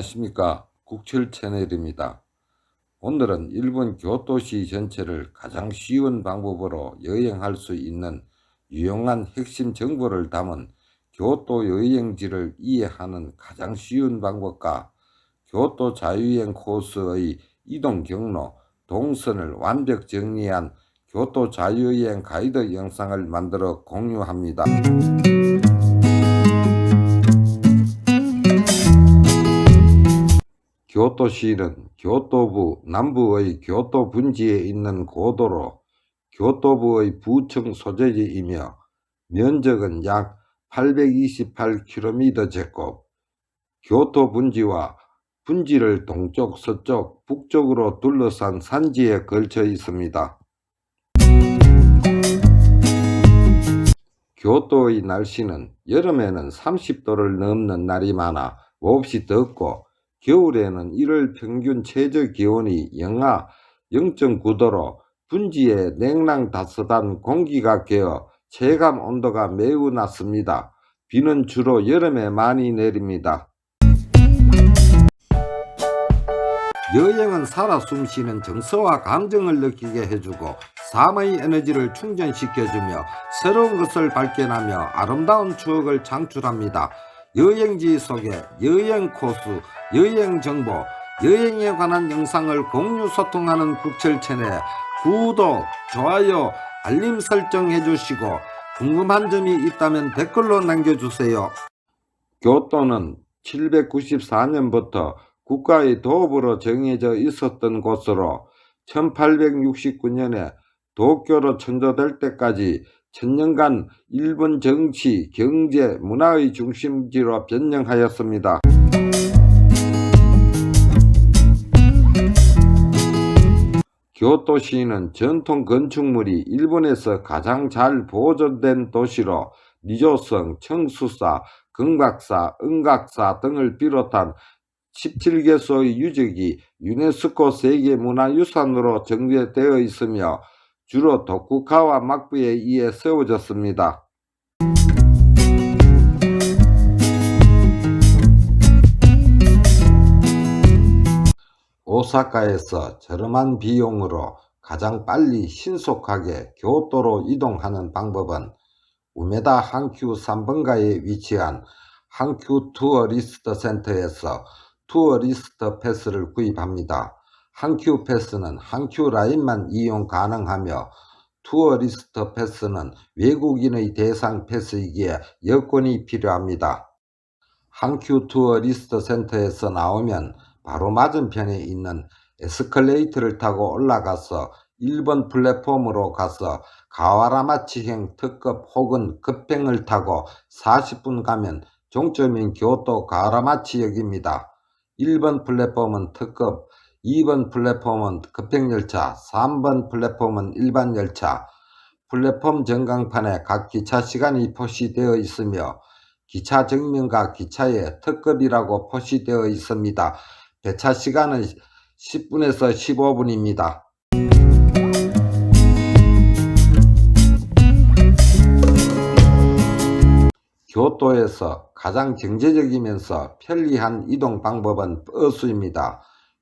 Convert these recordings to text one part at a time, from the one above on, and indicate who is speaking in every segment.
Speaker 1: 안녕하십니까. 국철 채널입니다. 오늘은 일본 교토시 전체를 가장 쉬운 방법으로 여행할 수 있는 유용한 핵심 정보를 담은 교토 여행지를 이해하는 가장 쉬운 방법과 교토 자유여행 코스의 이동 경로, 동선을 완벽 정리한 교토 자유여행 가이드 영상을 만들어 공유합니다. 교토시는 교토부 남부의 교토 분지에 있는 고도로 교토부의 부청 소재지이며 면적은 약 828km², 교토 분지와 분지를 동쪽, 서쪽, 북쪽으로 둘러싼 산지에 걸쳐 있습니다. 교토의 날씨는 여름에는 30도를 넘는 날이 많아 몹시 덥고, 겨울에는 1월 평균 최저 기온이 영하 0.9도로 분지에 냉랑 따스한 공기가 개어 체감 온도가 매우 낮습니다. 비는 주로 여름에 많이 내립니다. 여행은 살아 숨쉬는 정서와 감정을 느끼게 해주고 삶의 에너지를 충전시켜주며 새로운 것을 발견하며 아름다운 추억을 창출합니다. 여행지 소개, 여행 코스, 여행 정보, 여행에 관한 영상을 공유 소통하는 국철 채널 구독, 좋아요, 알림 설정 해주시고 궁금한 점이 있다면 댓글로 남겨주세요. 교토는 794년부터 국가의 도읍으로 정해져 있었던 곳으로 1869년에 도쿄로 천도될 때까지 천년간 일본 정치, 경제, 문화의 중심지로 변형하였습니다. 교토시는 전통 건축물이 일본에서 가장 잘 보존된 도시로 리조성, 청수사, 금각사, 은각사 등을 비롯한 17개소의 유적이 유네스코 세계문화유산으로 등재되어 있으며 주로 도쿠가와 막부에 의해 세워졌습니다. 오사카에서 저렴한 비용으로 가장 빨리 신속하게 교토로 이동하는 방법은 우메다 한큐 3번가에 위치한 한큐 투어리스트 센터에서 투어리스트 패스를 구입합니다. 한큐 패스는 한큐 라인만 이용 가능하며 투어리스트 패스는 외국인의 대상 패스이기에 여권이 필요합니다. 한큐 투어리스트 센터에서 나오면 바로 맞은편에 있는 에스컬레이터를 타고 올라가서 1번 플랫폼으로 가서 가와라마치행 특급 혹은 급행을 타고 40분 가면 종점인 교토 가와라마치역입니다. 1번 플랫폼은 특급, 2번 플랫폼은 급행열차, 3번 플랫폼은 일반 열차. 플랫폼 전광판에 각 기차 시간이 표시되어 있으며 기차 정면과 기차에 특급이라고 표시되어 있습니다. 배차 시간은 10분에서 15분입니다. 교토에서 가장 경제적이면서 편리한 이동 방법은 버스입니다.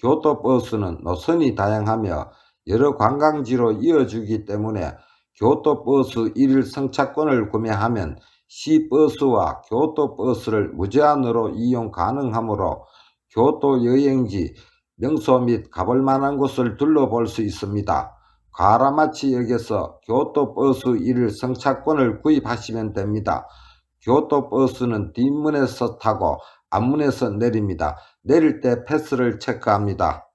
Speaker 1: 교토 버스는 노선이 다양하며 여러 관광지로 이어주기 때문에 교토 버스 1일 승차권을 구매하면 시버스와 교토 버스를 무제한으로 이용 가능하므로 교토 여행지, 명소 및 가볼 만한 곳을 둘러볼 수 있습니다. 가와라마치역에서 교토 버스 1일 승차권을 구입하시면 됩니다. 교토 버스는 뒷문에서 타고 앞문에서 내립니다. 내릴 때 패스를 체크합니다.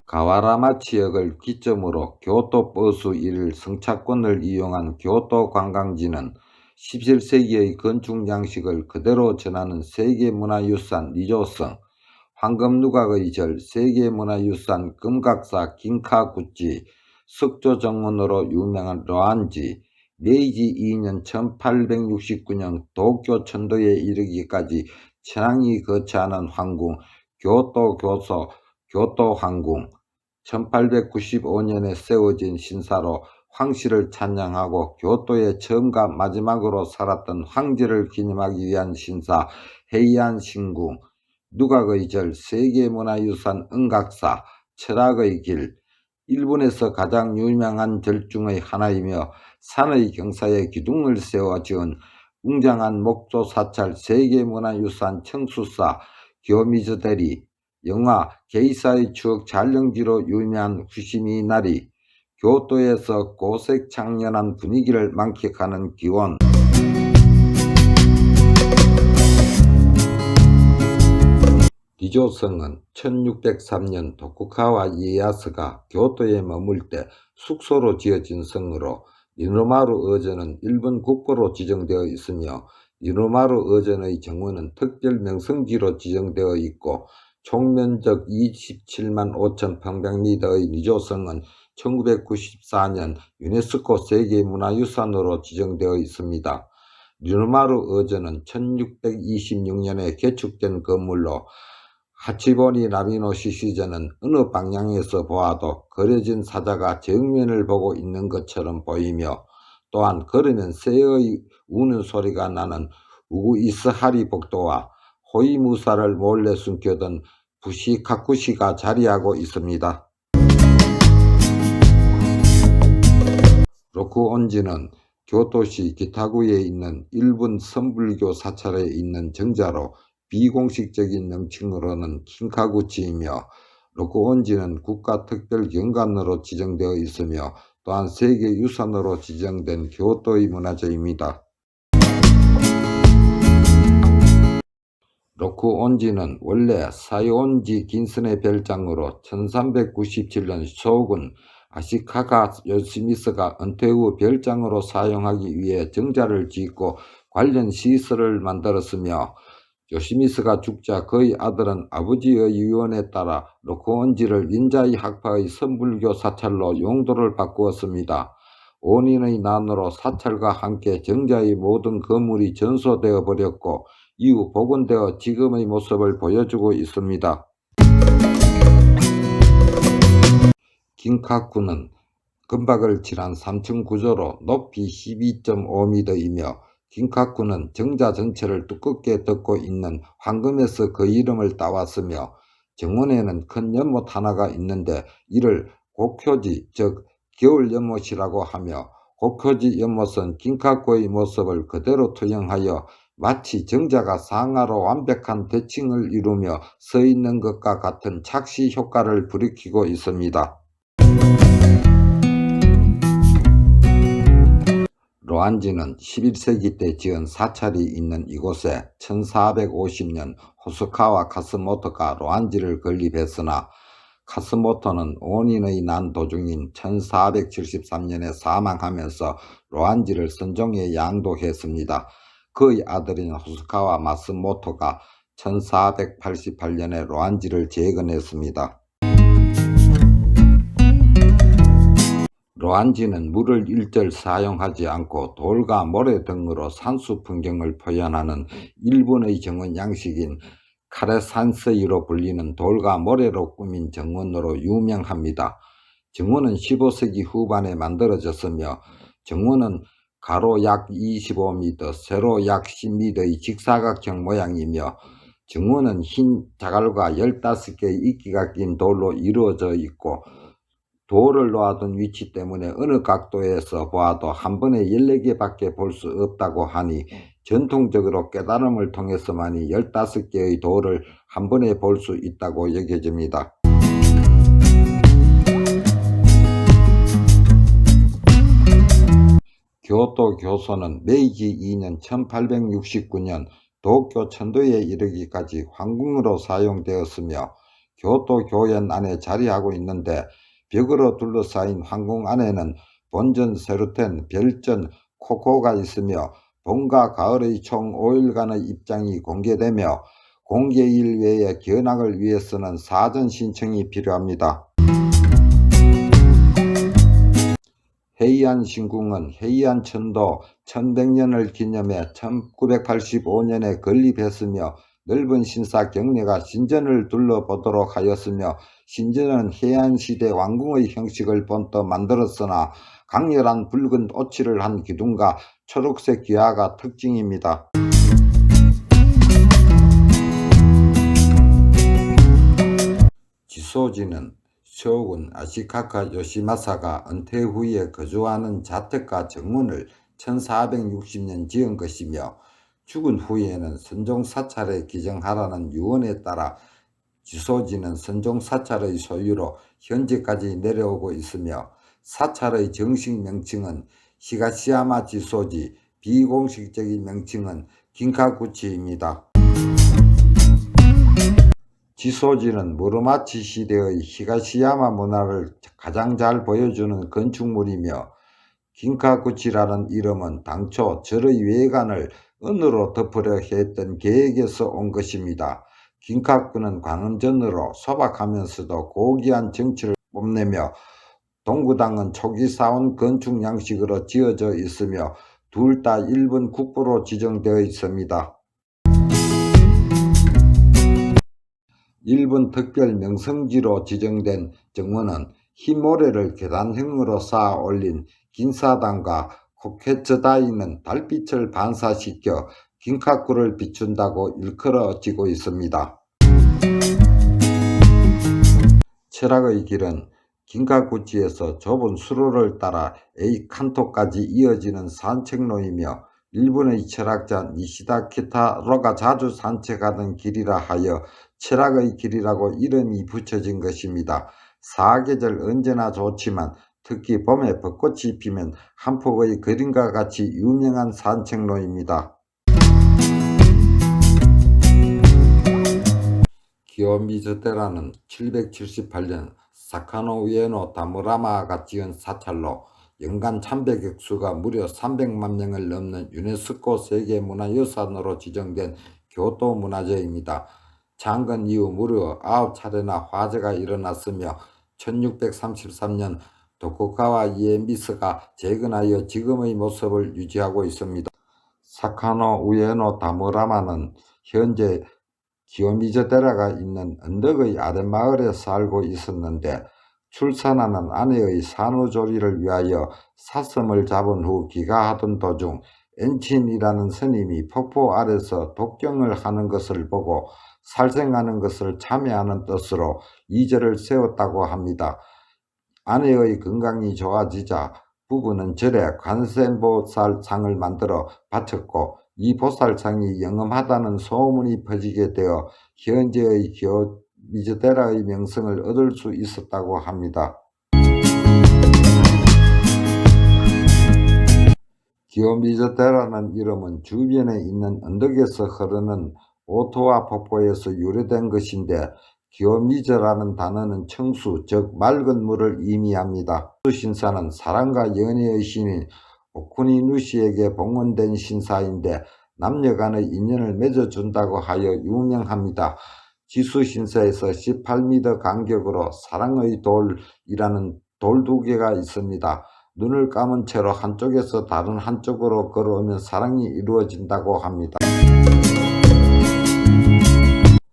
Speaker 1: 가와라마치역을 기점으로 교토 버스 1일 승차권을 이용한 교토 관광지는 17세기의 건축 양식을 그대로 전하는 세계문화유산 리조성, 황금누각의 절 세계문화유산 금각사 긴카구치, 석조정원으로 유명한 로안지, 메이지 2년 1869년 도쿄 천도에 이르기까지 천황이 거처하는 황궁, 교토교소, 교토황궁, 1895년에 세워진 신사로 황씨를 찬양하고 교토에 처음과 마지막으로 살았던 황제를 기념하기 위한 신사 해이안 신궁, 누각의 절, 세계문화유산 은각사, 철학의 길, 일본에서 가장 유명한 절 중의 하나이며 산의 경사에 기둥을 세워 지은 웅장한 목조 사찰, 세계문화유산 청수사, 교미즈대리, 영화 게이사의 추억 촬영지로 유명한 후시미나리, 교토에서 고색창연한 분위기를 만끽하는 기원. 니조성은 1603년 도쿠가와 이에야스가 교토에 머물 때 숙소로 지어진 성으로 니노마루 어전은 일본 국보로 지정되어 있으며 니노마루 어전의 정원은 특별 명성지로 지정되어 있고 총면적 27만 5천 평방미터의 니조성은 1994년 유네스코 세계문화유산으로 지정되어 있습니다. 니노마루 어전은 1626년에 개축된 건물로 하치보니 나미노시 시저는 어느 방향에서 보아도 그려진 사자가 정면을 보고 있는 것처럼 보이며 또한 걸으면 새의 우는 소리가 나는 우구이스하리 복도와 호이무사를 몰래 숨겨둔 부시카쿠시가 자리하고 있습니다. 로쿠온지는 교토시 기타구에 있는 일본 선불교 사찰에 있는 정자로 비공식적인 명칭으로는 킨카구치이며 로쿠온지는 국가특별경관으로 지정되어 있으며 또한 세계유산으로 지정된 교토의 문화재입니다. 로쿠온지는 원래 사이온지 긴슨의 별장으로 1397년 쇼군 아시카가 요시미스가 은퇴 후 별장으로 사용하기 위해 정자를 짓고 관련 시설을 만들었으며 요시미스가 죽자 그의 아들은 아버지의 유언에 따라 로쿠온지를 닌자이 학파의 선불교 사찰로 용도를 바꾸었습니다. 원인의 난으로 사찰과 함께 정자의 모든 건물이 전소되어 버렸고 이후 복원되어 지금의 모습을 보여주고 있습니다. 긴카쿠는 금박을 칠한 3층 구조로 높이 12.5m이며 긴카쿠는 정자 전체를 두껍게 덮고 있는 황금에서 그 이름을 따왔으며 정원에는 큰 연못 하나가 있는데 이를 고쿄지 즉 겨울 연못이라고 하며 고쿄지 연못은 긴카쿠의 모습을 그대로 투영하여 마치 정자가 상하로 완벽한 대칭을 이루며 서 있는 것과 같은 착시 효과를 불이키고 있습니다. 로안지는 11세기 때 지은 사찰이 있는 이곳에 1450년 호소카와 카스모토가 로안지를 건립했으나 카스모토는 원인의 난 도중인 1473년에 사망하면서 로안지를 선종에 양도했습니다. 그의 아들인 호소카와 마스모토가 1488년에 로안지를 재건했습니다. 로안지는 물을 일절 사용하지 않고 돌과 모래 등으로 산수 풍경을 표현하는 일본의 정원 양식인 카레산세이로 불리는 돌과 모래로 꾸민 정원으로 유명합니다. 정원은 15세기 후반에 만들어졌으며 정원은 가로 약 25m, 세로 약 10m의 직사각형 모양이며 정원은 흰 자갈과 15개의 이끼가 낀 돌로 이루어져 있고 돌을 놓아둔 위치 때문에 어느 각도에서 보아도 한 번에 14개밖에 볼 수 없다고 하니 전통적으로 깨달음을 통해서만이 15개의 돌을 한 번에 볼 수 있다고 여겨집니다. 교토 교소는 메이지 2년 1869년 도쿄 천도에 이르기까지 황궁으로 사용되었으며 교토 교연 안에 자리하고 있는데 벽으로 둘러싸인 황궁 안에는 본전 세루텐, 별전, 코코가 있으며 봄과 가을의 총 5일간의 입장이 공개되며 공개일 외에 견학을 위해서는 사전 신청이 필요합니다. 해이안 신궁은 해이안 천도 1100년을 기념해 1985년에 건립했으며 넓은 신사 경내가 신전을 둘러보도록 하였으며 신전은 해안시대 왕궁의 형식을 본떠 만들었으나 강렬한 붉은 오칠을 한 기둥과 초록색 기와가 특징입니다. 지소지는 쇼군 아시카카 요시마사가 은퇴 후에 거주하는 자택과 정문을 1460년 지은 것이며 죽은 후에는 선종 사찰에 기증하라는 유언에 따라 지소지는 선종 사찰의 소유로 현재까지 내려오고 있으며 사찰의 정식 명칭은 히가시야마 지소지, 비공식적인 명칭은 긴카구치입니다. 지소지는 무로마치 시대의 히가시야마 문화를 가장 잘 보여주는 건축물이며 긴카구치라는 이름은 당초 절의 외관을 은으로 덮으려 했던 계획에서 온 것입니다. 긴카구는 광음전으로 소박하면서도 고귀한 정치를 뽐내며 동구당은 초기 사원 건축 양식으로 지어져 있으며 둘 다 일본 국보로 지정되어 있습니다. 일본 특별 명성지로 지정된 정문은 흰 모래를 계단형으로 쌓아 올린 긴사단과 코케츠다이는 달빛을 반사시켜 긴카구를 비춘다고 일컬어지고 있습니다. 철학의 길은 긴카구치에서 좁은 수로를 따라 에이칸토까지 이어지는 산책로이며 일본의 철학자 니시다 키타로가 자주 산책하던 길이라 하여 철학의 길이라고 이름이 붙여진 것입니다. 사계절 언제나 좋지만 특히 봄에 벚꽃이 피면 한 폭의 그림과 같이 유명한 산책로입니다. 기요미즈테라는 778년 사카노 우에노 다무라마가 지은 사찰로 연간 참배객 수가 무려 300만 명을 넘는 유네스코 세계문화유산으로 지정된 교토 문화재입니다. 창건 이후 무려 9차례나 화재가 일어났으며 1633년 도쿠가와 이에미스가 재건하여 지금의 모습을 유지하고 있습니다. 사카노 우에노 다무라마는 현재 기요미즈테라가 있는 언덕의 아랫마을에 살고 있었는데 출산하는 아내의 산후조리를 위하여 사슴을 잡은 후 귀가하던 도중 엔친이라는 스님이 폭포 아래서 독경을 하는 것을 보고 살생하는 것을 참여하는 뜻으로 이 절을 세웠다고 합니다. 아내의 건강이 좋아지자 부부는 절에 관세음보살상을 만들어 바쳤고 이 보살상이 영험하다는 소문이 퍼지게 되어 현재의 기요미즈테라의 명성을 얻을 수 있었다고 합니다. 기요미즈테라는 이름은 주변에 있는 언덕에서 흐르는 오토와 폭포에서 유래된 것인데 기요미즈라는 단어는 청수, 즉 맑은 물을 의미합니다. 신사는 사랑과 연애의 신인 오쿠니누시에게 봉헌된 신사인데 남녀간의 인연을 맺어준다고 하여 유명합니다. 지수신사에서 18m 간격으로 사랑의 돌이라는 돌 2개가 있습니다. 눈을 감은 채로 한쪽에서 다른 한쪽으로 걸어오면 사랑이 이루어진다고 합니다.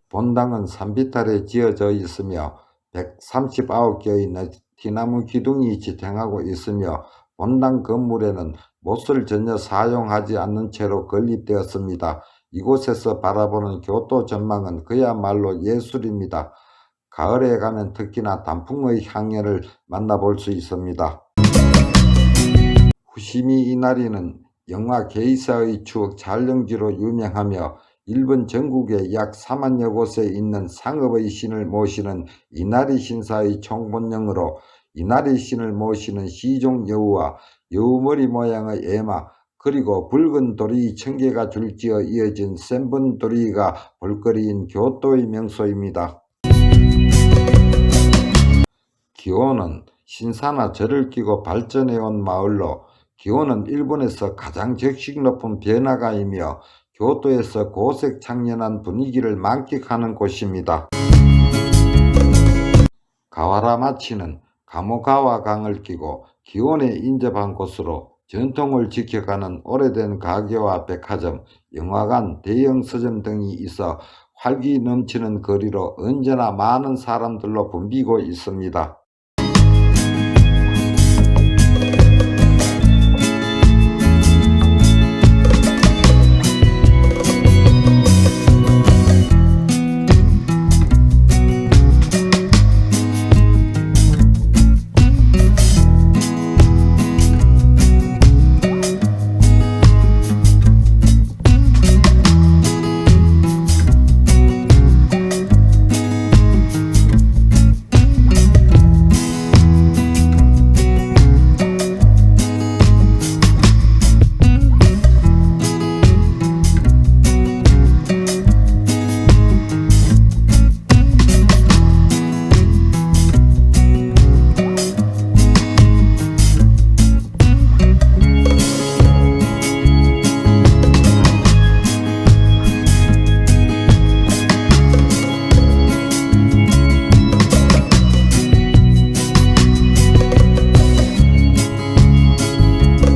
Speaker 1: 본당은 산비탈에 지어져 있으며 139개의 티나무 기둥이 지탱하고 있으며 본당 건물에는 못을 전혀 사용하지 않는 채로 건립되었습니다. 이곳에서 바라보는 교토 전망은 그야말로 예술입니다. 가을에 가면 특히나 단풍의 향연을 만나볼 수 있습니다. 후시미 이나리는 영화 게이샤의 추억 촬영지로 유명하며 일본 전국에 약 4만여 곳에 있는 상업의 신을 모시는 이나리 신사의 총본령으로 이나리 신을 모시는 시종 여우와 여우머리 모양의 에마 그리고 붉은 도리 1000개가 줄지어 이어진 센번 도리가 볼거리인 교토의 명소입니다. 기요는 신사나 절을 끼고 발전해온 마을로 기요는 일본에서 가장 격식 높은 변화가이며 교토에서 고색 창연한 분위기를 만끽하는 곳입니다. 가와라마치는 가모가와 강을 끼고 기온에 인접한 곳으로 전통을 지켜가는 오래된 가게와 백화점, 영화관, 대형 서점 등이 있어 활기 넘치는 거리로 언제나 많은 사람들로 붐비고 있습니다.